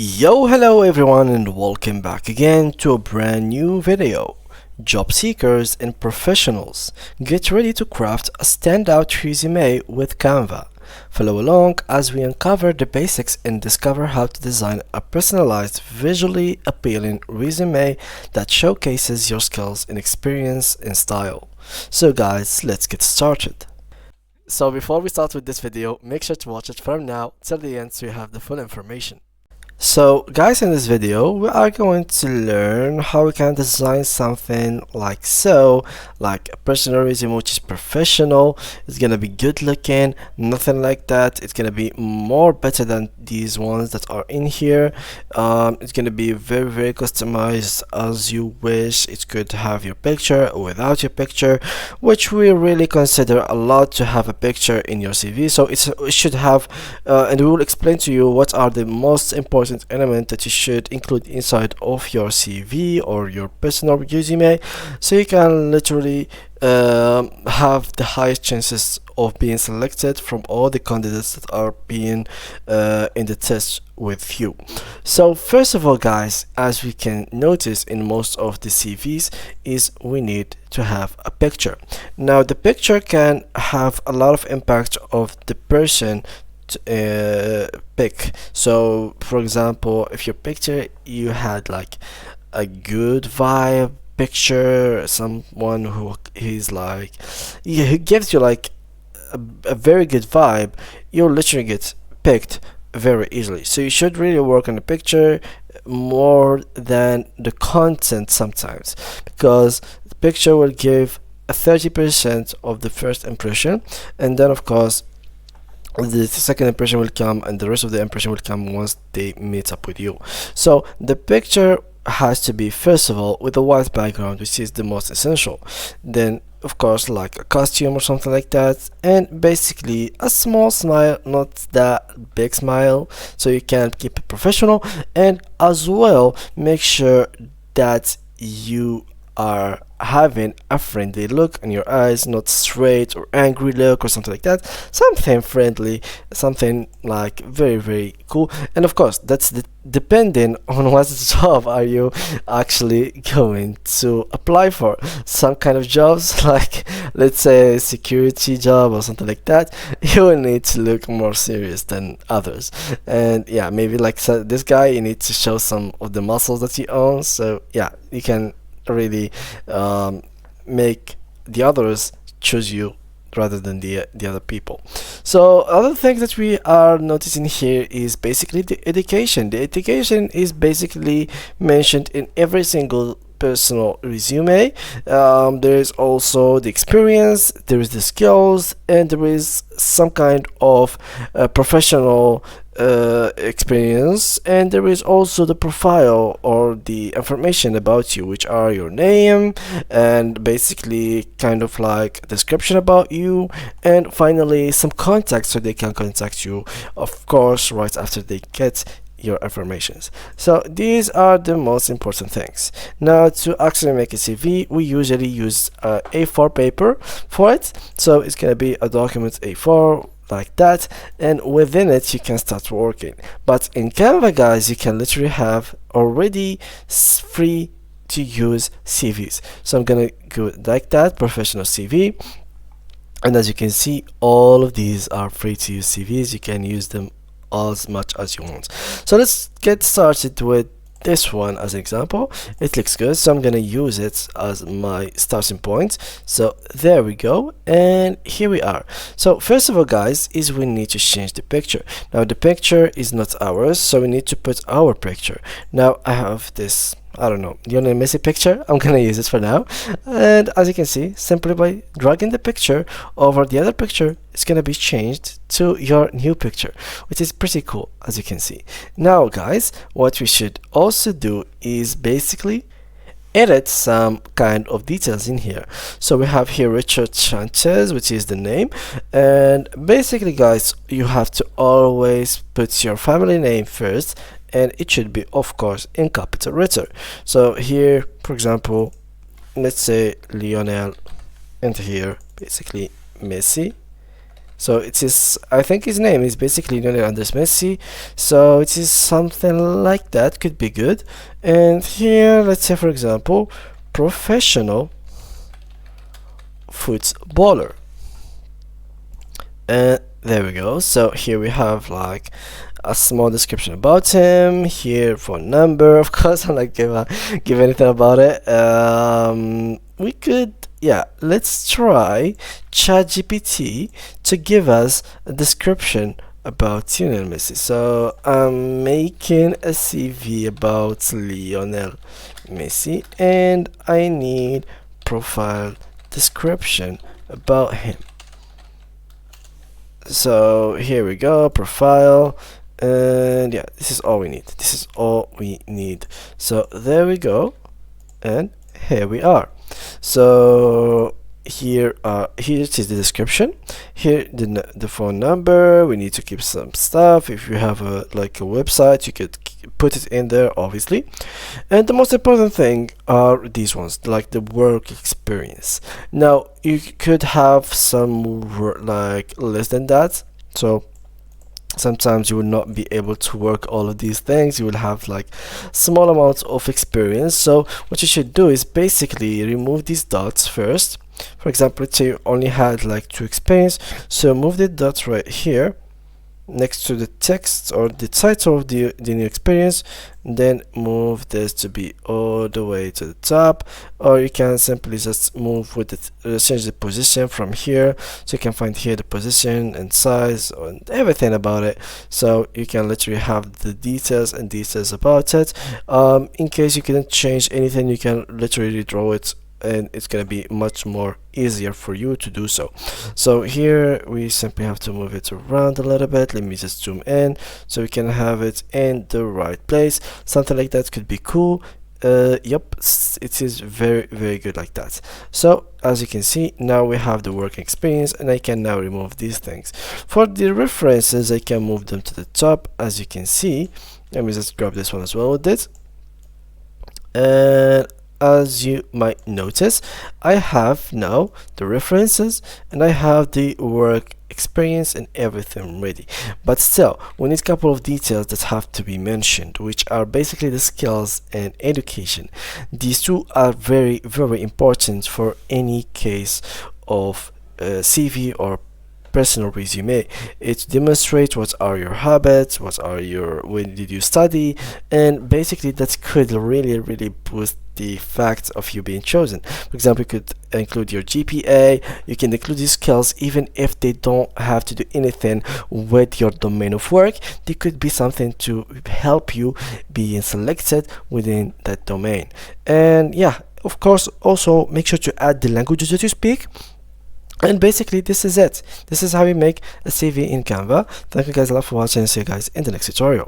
Hello everyone, and welcome back again to a brand new video. Job seekers and professionals, get ready to craft a standout resume with Canva. Follow along as we uncover the basics and discover how to design a personalized, visually appealing resume that showcases your skills and experience and style. So guys, let's get started. So before we start with this video, make sure to watch it from now till the end so you have the full information. So guys, in this video we are going to learn how we can design something like so, like a personal resume which is professional. It's gonna be good looking, nothing like that. It's gonna be more better than these ones that are in here. It's gonna be very customized as you wish. It could have your picture or without your picture, which we really consider a lot to have a picture in your CV. So it should have and we will explain to you what are the most important element that you should include inside of your CV or your personal resume, so you can literally have the highest chances of being selected from all the candidates that are being in the test with you. So first of all guys, as we can notice in most of the CVs, is we need to have a picture. Now the picture can have a lot of impact of the person pick. So for example, if your picture you had like a good vibe picture, someone who is like, yeah, who gives you like a very good vibe, you'll literally get picked very easily. So you should really work on the picture more than the content sometimes, because the picture will give a 30% of the first impression, and then of course the second impression will come and the rest of the impression will come once they meet up with you. So the picture has to be, first of all, with a white background, which is the most essential. Then of course like a costume or something like that, and basically a small smile, not that big smile, so you can keep it professional. And as well, make sure that you are having a friendly look in your eyes, not straight or angry look or something like that. Something friendly, something like very cool. And of course that's depending on what job are you actually going to apply for. Some kind of jobs, like let's say a security job or something like that, you will need to look more serious than others. And yeah, maybe like, so this guy, you need to show some of the muscles that you own. So yeah, you can really make the others choose you rather than the other people. So other things that we are noticing here is basically the education. The education is basically mentioned in every single personal resume. There is also the experience, there is the skills, and there is some kind of professional experience, and there is also the profile or the information about you, which are your name and basically kind of like description about you, and finally some contacts so they can contact you, of course, right after they get your informations. So these are the most important things. Now to actually make a CV, we usually use A4 paper for it. So it's gonna be a document A4 like that, and within it you can start working. But in Canva guys, you can literally have already free to use CVs. So I'm gonna go like that, professional CV, and as you can see, all of these are free to use CVs. You can use them as much as you want. So let's get started with this one as an example. It looks good, so I'm gonna use it as my starting point. So there we go, and here we are. So first of all guys, is we need to change the picture. Now the picture is not ours, so we need to put our picture. Now I have this, I don't know, Lionel Messi picture. I'm gonna use it for now, and as you can see, simply by dragging the picture over the other picture, it's gonna be changed to your new picture, which is pretty cool, as you can see. Now guys, what we should also do is basically edit some kind of details in here. So we have here Richard Sanchez, which is the name, and basically guys, you have to always put your family name first, and it should be of course in capital letter. So here, for example, let's say Lionel, and here basically Messi, So it is, I think his name is basically Lionel Andres Messi. So it is something like that, could be good. And here, let's say for example, professional footballer. And there we go. So here we have like a small description about him. Here, phone number. Of course, I'm not give anything about it. We could, yeah, let's try ChatGPT to give us a description about Lionel Messi. So I'm making a CV about Lionel Messi, and I need profile description about him. So here we go, profile, and yeah, this is all we need. This is all we need. So there we go, and here we are. So here it is the description. Here the phone number. We need to keep some stuff. If you have a like a website, you could put it in there, obviously. And the most important thing are these ones, like the work experience. Now you could have some like less than that. So sometimes you will not be able to work all of these things. You will have like small amounts of experience. So what you should do is basically remove these dots first. For example, let's say you only had like 2 experience, so move the dot right here next to the text or the title of the new experience, then move this to be all the way to the top, or you can simply just move with it, change the position from here, so you can find here the position and size and everything about it, so you can literally have the details and details about it. In case you couldn't change anything, you can literally draw it, and it's gonna be much more easier for you to do so. So here we simply have to move it around a little bit. Let me just zoom in so we can have it in the right place. Something like that could be cool. Yep, it is very good like that. So as you can see, now we have the working experience, and I can now remove these things. For the references, I can move them to the top, as you can see. Let me just grab this one as well with it, and as you might notice, I have now the references and I have the work experience and everything ready. But still, we need a couple of details that have to be mentioned, which are basically the skills and education. These two are very important for any case of CV or personal resume. It demonstrates what are your habits, when did you study, and basically that could really boost the fact of you being chosen. For example, you could include your GPA. You can include these skills even if they don't have to do anything with your domain of work. They could be something to help you being selected within that domain. And yeah, of course, also make sure to add the languages that you speak. And basically this is it. This is how you make a CV in Canva. Thank you guys a lot for watching, and see you guys in the next tutorial.